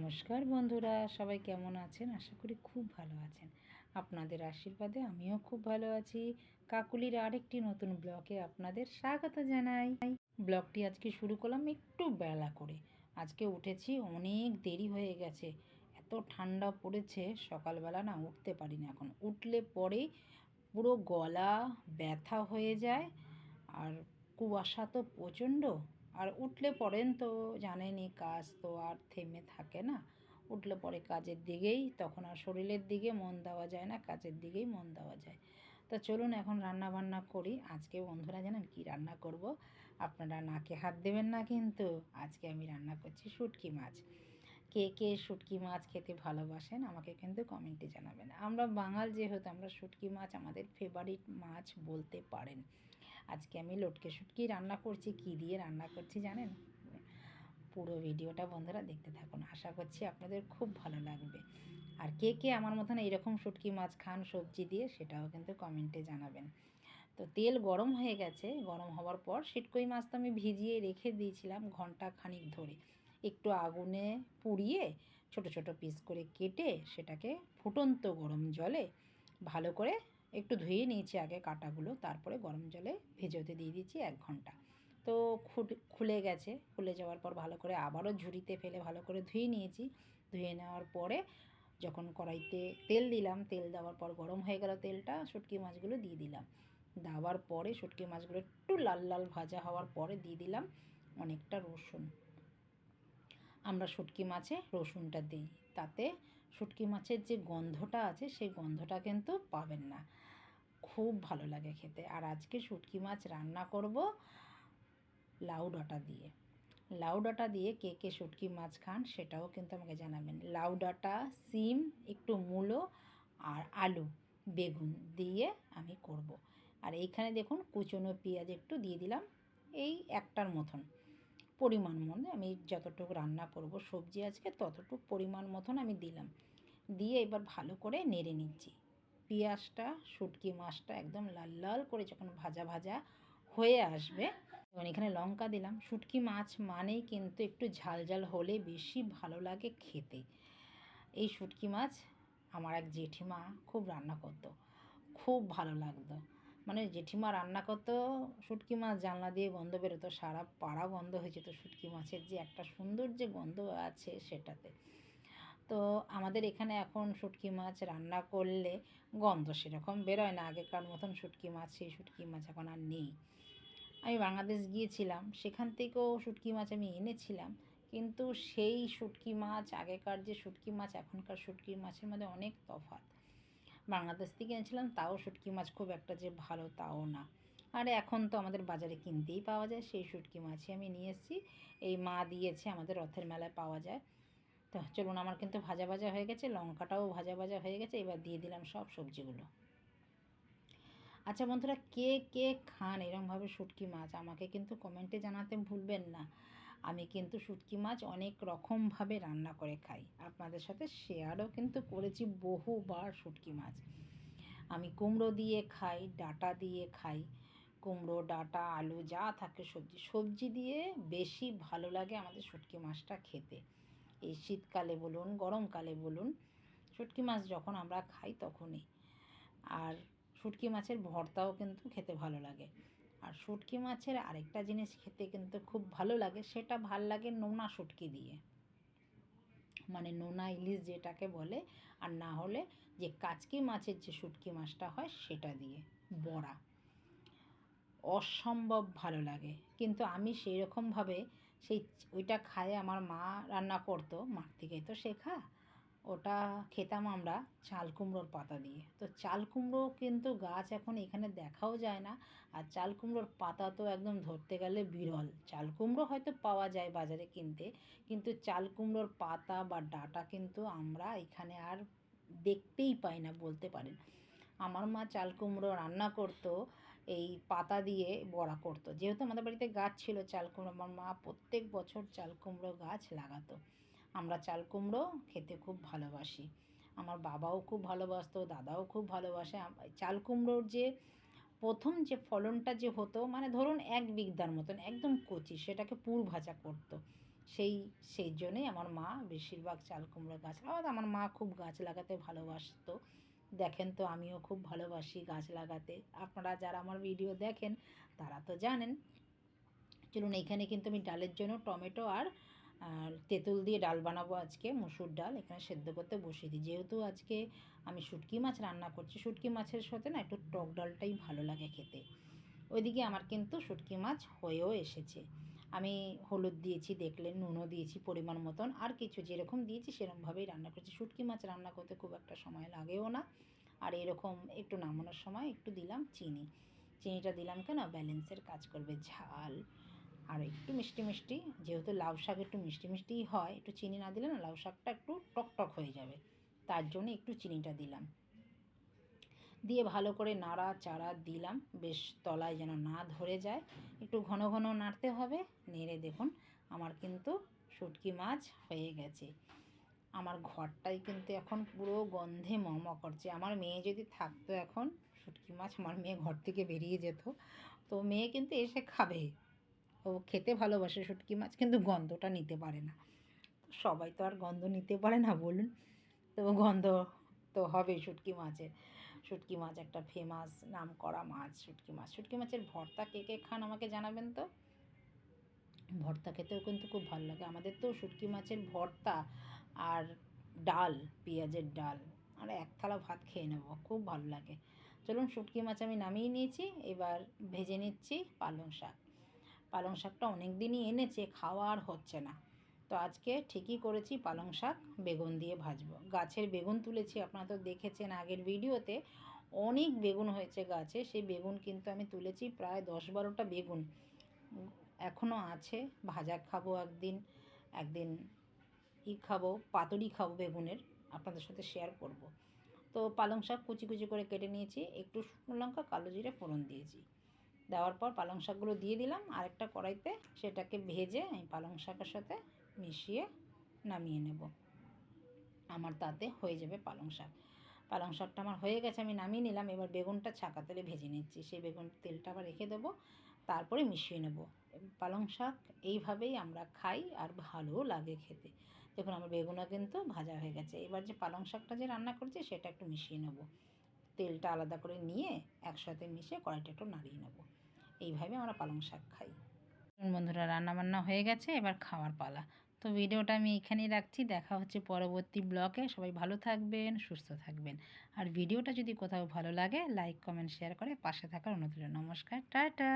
নমস্কার বন্ধুরা, সবাই কেমন আছেন? আশা করি খুব ভালো আছেন। আপনাদের আশীর্বাদে আমিও খুব ভালো আছি। কাকুলির আরেকটি নতুন ব্লগে আপনাদের স্বাগত জানাই। ব্লগটি আজকে শুরু করলাম একটু বেলা করে। আজকে উঠেছি, অনেক দেরি হয়ে গেছে। এত ঠান্ডা পড়েছে, সকালবেলা না উঠতে পারি না। এখন উঠলে পরেই পুরো গলা ব্যথা হয়ে যায়, আর কুয়াশা তো প্রচণ্ড। আর উঠলে পড়েন তো জানেনই, কাজ তো আর থেমে থাকে না। উঠলে পরে কাজের দিকেই, তখন আর শরীরের দিকে মন দেওয়া যায় না, কাজের দিকেই মন দেওয়া যায়। তো চলুন এখন রান্না বান্না করি। আজকে বন্ধুরা জানেন কি রান্না করব? আপনারা নাকে হাত দেবেন না কিন্তু। আজকে আমি রান্না করছি শুটকি মাছ। কে কে শুটকি মাছ খেতে ভালোবাসেন আমাকে কিন্তু কমেন্টে জানাবেন। আমরা বাঙাল যেহেতু, আমরা শুটকি মাছ আমাদের ফেভারিট মাছ বলতে পারেন। আজকে আমি লটকে শুটকি রান্না করছি। কী দিয়ে রান্না করছি জানেন? পুরো ভিডিওটা বন্ধুরা দেখতে থাকুন, আশা করছি আপনাদের খুব ভালো লাগবে। আর কে কে আমার মতন এইরকম শুটকি মাছ খান সবজি দিয়ে, সেটাও কিন্তু কমেন্টে জানাবেন। তো তেল গরম হয়ে গেছে। গরম হওয়ার পর শিটকই মাছ তো আমি ভিজিয়ে রেখে দিয়েছিলাম ঘন্টা খানিক ধরে। একটু আগুনে পুড়িয়ে ছোট ছোট পিস করে কেটে সেটাকে ফুটন্ত গরম জলে ভালো করে একটু ধুয়ে নিয়েছি আগে কাঁটাগুলো, তারপরে গরম জলে ভেজোতে দিয়ে দিচ্ছি 1 ঘন্টা। তো খুলে গেছে। খুলে যাওয়ার পর ভালো করে আবারও ঝুড়িতে ফেলে ভালো করে ধুয়ে নিয়েছি। ধুয়ে নেওয়ার পরে যখন কড়াইতে তেল দিলাম, তেল দেওয়ার পর গরম হয়ে গেল তেলটা, শুটকি মাছগুলো দিয়ে দিলাম। দেওয়ার পরে শুটকি মাছগুলো একটু লাল লাল ভাজা হওয়ার পরে দিয়ে দিলাম অনেকটা রসুন। আমরা শুটকি মাছে রসুনটা দিই, তাতে শুটকি মাছের যে গন্ধটা আছে সেই গন্ধটা কিন্তু পাবেন না। খুব ভালো লাগে খেতে। আর আজকে শুটকি মাছ রান্না করব লাউ ডাঁটা দিয়ে। লাউ ডাঁটা দিয়ে কে কে শুটকি মাছ খান সেটাও কিন্তু আমাকে জানাবেন। লাউ ডাঁটা, সিম, একটু মূলো আর আলু, বেগুন দিয়ে আমি করব। আর এইখানে দেখুন কুচনো পেঁয়াজ একটু দিয়ে দিলাম, এই একটার মতন পরিমাণ মতো। আমি যতটুকু রান্না করব সবজি আজকে ততটুকু পরিমাণ মতন আমি দিলাম। দিয়ে এবার ভালো করে নেড়ে নিচ্ছি। পেঁয়াজটা, শুটকি মাছটা একদম লাল লাল করে যখন ভাজা ভাজা হয়ে আসবে, এবং এখানে লঙ্কা দিলাম। শুটকি মাছ মানেই কিন্তু একটু ঝাল ঝাল হলে বেশি ভালো লাগে খেতে। এই শুটকি মাছ আমার এক জেঠিমা খুব রান্না করতো, খুব ভালো লাগতো। মানে জেঠিমা রান্না করতো শুটকি মাছ, জানলা দিয়ে গন্ধ বেরোতো, সারা পাড়া গন্ধ হয়েছে। তো শুটকি মাছের যে একটা সুন্দর যে গন্ধ আছে সেটাতে। তো আমাদের এখানে এখন শুটকি মাছ রান্না করলে গন্ধ সেরকম বেরোয় না। আগেকার মতন শুটকি মাছ, সেই শুটকি মাছ এখন আর নেই। আমি বাংলাদেশ গিয়েছিলাম, সেখান থেকেও শুটকি মাছ আমি এনেছিলাম, কিন্তু সেই শুটকি মাছ, আগেকার যে শুটকি মাছ এখনকার শুটকি মাছের মধ্যে অনেক তফাৎ। বাংলাদেশ থেকে এনেছিলাম, তাও শুটকি মাছ খুব একটা যে ভালো তাও না। আর এখন তো আমাদের বাজারে কিনতেই পাওয়া যায়, সেই শুটকি মাছই আমি নিয়ে এসেছি। এই মা দিয়েছে, আমাদের রথের মেলায় পাওয়া যায়। তো চলুন, আমার কিন্তু ভাজা ভাজা হয়ে গেছে, লঙ্কাটাও ভাজা ভাজা হয়ে গেছে। এবার দিয়ে দিলাম সব সবজিগুলো। আচ্ছা বন্ধুরা, কে কে খান এরকমভাবে শুটকি মাছ আমাকে কিন্তু কমেন্টে জানাতে ভুলবেন না। আমি কিন্তু শুটকি মাছ অনেক রকমভাবে রান্না করে খাই, আপনাদের সাথে শেয়ারও কিন্তু করেছি বহুবার। শুটকি মাছ আমি কুমড়ো দিয়ে খাই, ডাঁটা দিয়ে খাই। কুমড়ো, ডাঁটা, আলু যা থাকে সবজি, সবজি দিয়ে বেশি ভালো লাগে আমাদের শুটকি মাছটা খেতে। এই শীতকালে বলুন, গরমকালে বলুন, শুটকি মাছ যখন আমরা খাই তখনই। আর শুটকি মাছের ভর্তাও কিন্তু খেতে ভালো লাগে। আর শুটকি মাছের আরেকটা জিনিস খেতে কিন্তু খুব ভালো লাগে, সেটা ভাল লাগে নোনা শুটকি দিয়ে, মানে নোনা ইলিশ যেটাকে বলে। আর না হলে যে কাচকি মাছের যে শুটকি মাছটা হয় সেটা দিয়ে বড়া, অসম্ভব ভালো লাগে। কিন্তু আমি সেই রকমভাবে সেই ওইটা খাই, আমার মা রান্না করতো, মার থেকেই তো শেখা। ওটা খেতাম আমরা চাল কুমড়োর পাতা দিয়ে। তো চাল কুমড়ো কিন্তু গাছ এখন এখানে দেখাও যায় না। আর চাল কুমড়োর পাতা তো একদম ধরতে গেলে বিরল। চাল কুমড়ো হয়তো পাওয়া যায় বাজারে কিনতে, কিন্তু চাল কুমড়োর পাতা বা ডাঁটা কিন্তু আমরা এখানে আর দেখতেই পাই না বলতে পারেন। আমার মা চাল কুমড়ো রান্না করতো, এই পাতা দিয়ে বড়া করতো। যেহেতু আমাদের বাড়িতে গাছ ছিল চাল কুমড়ো, আমার মা প্রত্যেক বছর চাল কুমড়ো গাছ লাগাতো। আমরা চাল কুমড়ো খেতে খুব ভালোবাসি। আমার বাবাও খুব ভালোবাসতো, দাদাও খুব ভালোবাসে। চাল কুমড়োর যে প্রথম যে ফলনটা যে হতো, মানে ধরুন 1 বিঘার মতন একদম কচি, সেটাকে পুর ভাজা করতো। সেই জন্যই আমার মা বেশিরভাগ চাল কুমড়ো গাছ লাগাতো। আমার মা খুব গাছ লাগাতে ভালোবাসতো। দেখেন তো আমিও খুব ভালোবাসি গাছ লাগাতে। আপনারা যারা আমার ভিডিও দেখেন তারা তো জানেন। চলুন, এইখানে কিন্তু আমি ডালের জন্য টমেটো আর তেঁতুল দিয়ে ডাল বানাবো আজকে, মুসুর ডাল এখানে সেদ্ধ করতে বসিয়ে দিই। যেহেতু আজকে আমি শুটকি মাছ রান্না করছি, শুটকি মাছের সাথে না একটু টক ডালটাই ভালো লাগে খেতে। ওইদিকে আমার কিন্তু শুটকি মাছ হয়েও এসেছে। আমি হলুদ দিয়েছি, দেখলেন, নুনও দিয়েছি পরিমাণ মতন, আর কিছু যেরকম দিয়েছি সেরকমভাবেই রান্না করছি। শুটকি মাছ রান্না করতে খুব একটা সময় লাগেও না। আর এরকম একটু নামানোর সময় একটু দিলাম চিনি। চিনিটা দিলাম কেন, ব্যালেন্সের কাজ করবে, ঝাল আর একটু মিষ্টি মিষ্টি। যেহেতু লাউ শাক একটু মিষ্টি মিষ্টিই হয়, একটু চিনি না দিলে না লাউ শাকটা একটু টক টক হয়ে যাবে, তার জন্য একটু চিনিটা দিলাম। দিয়ে ভালো করে নাড়া চাড়া দিলাম, বেশ তলায় যেন না ধরে যায়, একটু ঘন ঘন নাড়তে হবে। নেড়ে দেখুন আমার কিন্তু শুটকি মাছ হয়ে গেছে। আমার ঘরটাই কিন্তু এখন পুরো গন্ধে মম করছে। আমার মেয়ে যদি থাকতো এখন, শুটকি মাছ, আমার মেয়ে ঘর থেকে বেরিয়ে যেত, তো মেয়ে কিন্তু এসে খাবে। ও খেতে ভালোবাসে শুটকি মাছ, কিন্তু গন্ধটা নিতে পারে না। সবাই তো আর গন্ধ নিতে পারে না বলুন, তো গন্ধ তো হবেই শুটকি মাছের। শুটকি মাছ একটা ফেমাস নাম করা মাছ, শুটকি মাছ। শুটকি মাছের ভর্তা কে কে খান আমাকে জানাবেন তো। ভর্তা খেতেও কিন্তু খুব ভালো লাগে আমাদের। তো শুটকি মাছের ভর্তা আর ডাল, পেঁয়াজের ডাল, আর এক থালা ভাত খেয়ে নেবো, খুব ভালো লাগে। চলুন, শুটকি মাছ আমি নামিয়ে নিয়েছি, এবার ভেজে নিচ্ছি পালং শাক। পালং শাকটা অনেক দিনই এনেছে, খাওয়া আর হচ্ছে না, তো আজকে ঠিকই করেছি, পালং শাক বেগুন দিয়ে ভাজবো। গাছের বেগুন তুলেছি, আপনারা তো দেখেছেন আগের ভিডিওতে, অনেক বেগুন হয়েছে গাছে। সেই বেগুন কিন্তু আমি তুলেছি প্রায় 10-12টা বেগুন এখনও আছে। ভাজা খাবো একদিন, একদিন খাবো, পাতুরি খাবো বেগুনের, আপনাদের সাথে শেয়ার করব। তো পালং শাক কুচি কুচি করে কেটে নিয়েছি, একটু শুকনো লঙ্কা কালো জিরে ফোড়ন দিয়েছি। দেওয়ার পর পালং শাকগুলো দিয়ে দিলাম আরেকটা কড়াইতে, সেটাকে ভেজে আমি পালং শাকের সাথে মিশিয়ে নামিয়ে নেব। আমার তাতে হয়ে যাবে পালং শাক। পালং শাকটা আমার হয়ে গেছে, আমি নামিয়ে নিলাম। এবার বেগুনটা ছাকা তেলে ভেজে নিচ্ছি, সেই বেগুন তেলটা আবার রেখে দেবো, তারপরে মিশিয়ে নেব। পালং শাক এইভাবেই আমরা খাই, আর ভালোও লাগে খেতে। দেখুন আমার বেগুনও কিন্তু ভাজা হয়ে গেছে। এবার যে পালং শাকটা যে রান্না করছি সেটা একটু মিশিয়ে নেব, তেলটা আলাদা করে নিয়ে একসাথে মিশিয়ে কড়াইটা একটু নাড়িয়ে নেব। এইভাবে আমরা পালং শাক খাই। বন্ধুরা, রান্নাবান্না হয়ে গেছে, এবার খাওয়ার পালা। তো ভিডিওটা আমি এখানেই রাখছি, দেখা হচ্ছে পরবর্তী ব্লগে। সবাই ভালো থাকবেন, সুস্থ থাকবেন। আর ভিডিওটা যদি কোথাও ভালো লাগে লাইক কমেন্ট শেয়ার করে পাশে থাকার অনুরোধ রইল। নমস্কার, টাটা।